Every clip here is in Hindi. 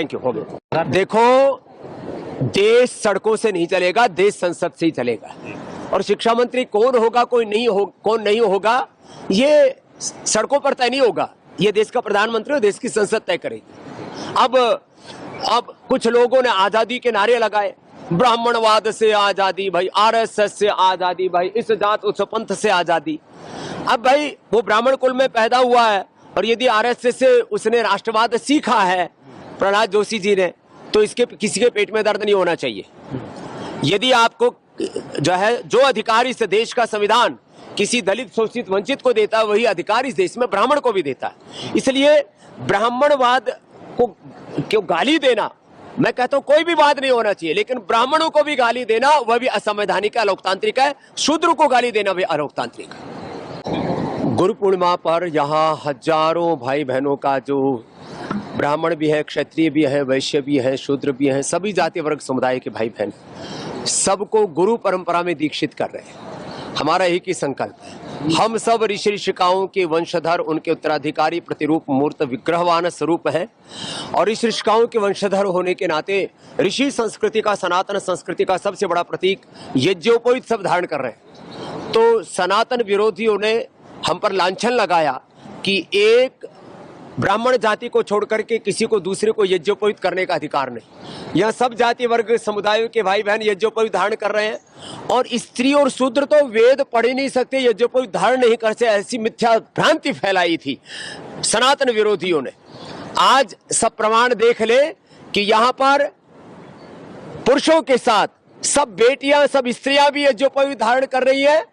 थैंक यू, हो गया। देखो, देश सड़कों से नहीं चलेगा, देश संसद से ही चलेगा। और शिक्षा मंत्री कौन होगा, कौन नहीं होगा, ये सड़कों पर तय नहीं होगा, ये देश का प्रधानमंत्री और देश की संसद तय करेगी। अब कुछ लोगों ने आजादी के नारे लगाए, ब्राह्मणवाद से आजादी भाई, आरएसएस से आजादी भाई, इस जात उस पंथ से आजादी। अब भाई वो ब्राह्मण कुल में पैदा हुआ है और यदि आरएसएस से उसने राष्ट्रवाद सीखा है प्रहलाद जोशी जी ने, तो इसके किसी के पेट में दर्द नहीं होना चाहिए। यदि आपको जो है, जो अधिकार इस देश का संविधान किसी दलित, शोषित, वंचित को देता है, वही अधिकार इस देश में ब्राह्मण को भी देता है। इसलिए ब्राह्मणवाद को क्यों गाली देना, मैं कहता हूं कोई भी बात नहीं होना चाहिए, लेकिन ब्राह्मणों को भी गाली देना वह भी असंवैधानिक है, अलोकतांत्रिक है। शूद्र को गाली देना भी अलोकतांत्रिक है। गुरु पूर्णिमा पर यहाँ हजारों भाई बहनों का, जो ब्राह्मण भी है, क्षत्रिय भी है, वैश्य भी है, शूद्र भी है, सभी जाति वर्ग समुदाय के भाई बहन सबको गुरु परंपरा में दीक्षित कर रहे हैं। हमारा एक ही संकल्प है, हम सब ऋषि ऋषिकाओं के वंशधर, उनके उत्तराधिकारी, प्रतिरूप मूर्त विग्रहवान स्वरूप हैं। और ऋषि ऋषिकाओं के वंशधर होने के नाते ऋषि संस्कृति का, सनातन संस्कृति का सबसे बड़ा प्रतीक यज्ञोपवीत सब धारण कर रहे हैं। तो सनातन विरोधियों ने हम पर लांछन लगाया कि एक ब्राह्मण जाति को छोड़ करके किसी को दूसरे को यज्ञोपवीत करने का अधिकार नहीं। यह सब जाति वर्ग समुदायों के भाई बहन यज्ञोपवीत धारण कर रहे हैं, और स्त्री और शूद्र तो वेद पढ़ ही नहीं सकते, यज्ञोपवीत धारण नहीं कर सकते, ऐसी मिथ्या भ्रांति फैलाई थी सनातन विरोधियों ने। आज सब प्रमाण देख ले कि यहाँ पर पुरुषों के साथ सब बेटियां, सब स्त्रियां भी यज्ञोपवीत धारण कर रही है,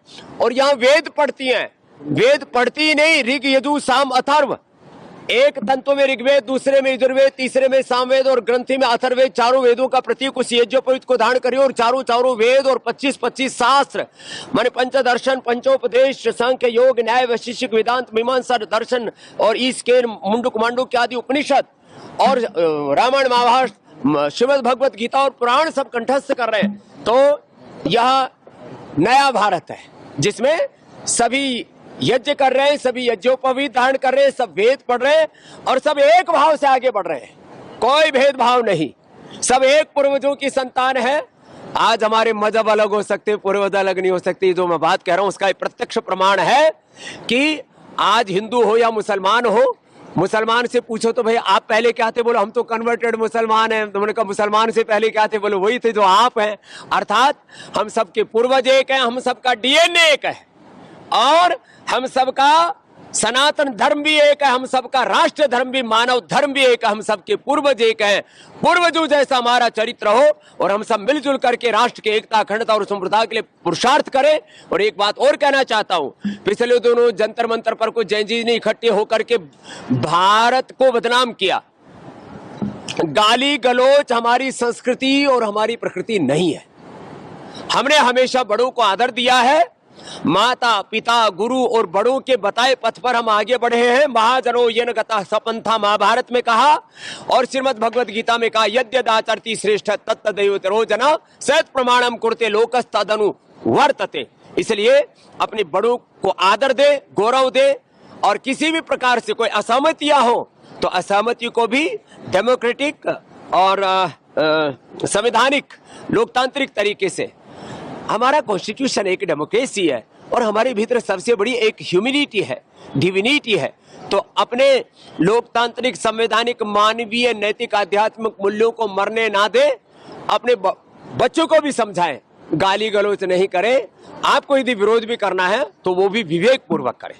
और यहाँ वेद पढ़ती हैं। वेद पढ़ती नहीं, ऋग, यजु, साम, अथर्व, एक तंतु में ऋग्वेद, दूसरे में यजुर्वेद, तीसरे में सामवेद और ग्रंथि में अथर्ववेद, चारों वेदों का प्रतीक उस यज्ञोपवीत को धारण करिए। और चारों वेद और 25 शास्त्र माने पंचदर्शन, पंचोपदेश, सांख्य, योग, न्याय, वैशेषिक, वेदांत, मीमांसा, दर्शन और ईश्केन, मुंडक, मांडुक्य आदि उपनिषद और रामायण, महाभारत, श्रीमद् भगवत गीता और पुराण सब कंठस्थ कर रहे हैं। तो यह नया भारत है जिसमें सभी यज्ञ कर रहे हैं, सभी यज्ञोपवीत धारण कर रहे हैं, सब वेद पढ़ रहे हैं और सब एक भाव से आगे बढ़ रहे हैं, कोई भेदभाव नहीं, सब एक पूर्वजों की संतान है। आज हमारे मजहब अलग हो सकते, पूर्वज अलग नहीं हो सकते, जो मैं बात कह रहा हूं उसका एक प्रत्यक्ष प्रमाण है कि आज हिंदू हो या मुसलमान हो, मुसलमान से पूछो तो भाई आप पहले क्या थे, बोलो हम तो कन्वर्टेड मुसलमान हैं। तुमने कहा मुसलमान से पहले क्या थे, बोलो वही थे जो आप हैं। अर्थात हम सबके पूर्वज एक हैं, हम सबका डीएनए एक है और हम सबका सनातन धर्म भी एक है, हम सबका राष्ट्र धर्म भी, मानव धर्म भी एक है, हम सबके पूर्वज एक हैं। पूर्वजों जैसा हमारा चरित्र हो और हम सब मिलजुल करके राष्ट्र की एकता, अखंडता और समृद्धता के लिए पुरुषार्थ करें। और एक बात और कहना चाहता हूं, पिछले दोनों जंतर मंतर पर कुछ जैन जी ने इकट्ठे होकर के भारत को बदनाम किया। गाली गलौच हमारी संस्कृति और हमारी प्रकृति नहीं है। हमने हमेशा बड़ों को आदर दिया है, माता पिता गुरु और बड़ों के बताए पथ पर हम आगे बढ़े हैं। महाजनो येन गतः सपंथा महाभारत में कहा और श्रीमद् भगवत गीता में कहा, यद्यदाचरति श्रेष्ठ तत्तदैवतरो जना सत प्रमाणम कुरुते लोकस्तदनु वर्तते। इसलिए अपने बड़ों को आदर दे, गौरव दे, और किसी भी प्रकार से कोई असहमतियां हो तो असहमति को भी डेमोक्रेटिक और संवैधानिक लोकतांत्रिक तरीके से, हमारा कॉन्स्टिट्यूशन एक डेमोक्रेसी है और हमारे भीतर सबसे बड़ी एक ह्यूमैनिटी है, डिविनिटी है। तो अपने लोकतांत्रिक, संवैधानिक, मानवीय, नैतिक, आध्यात्मिक मूल्यों को मरने ना दे, अपने बच्चों को भी समझाएं, गाली गलौच नहीं करें। आपको यदि विरोध भी करना है तो वो भी विवेक पूर्वक करें।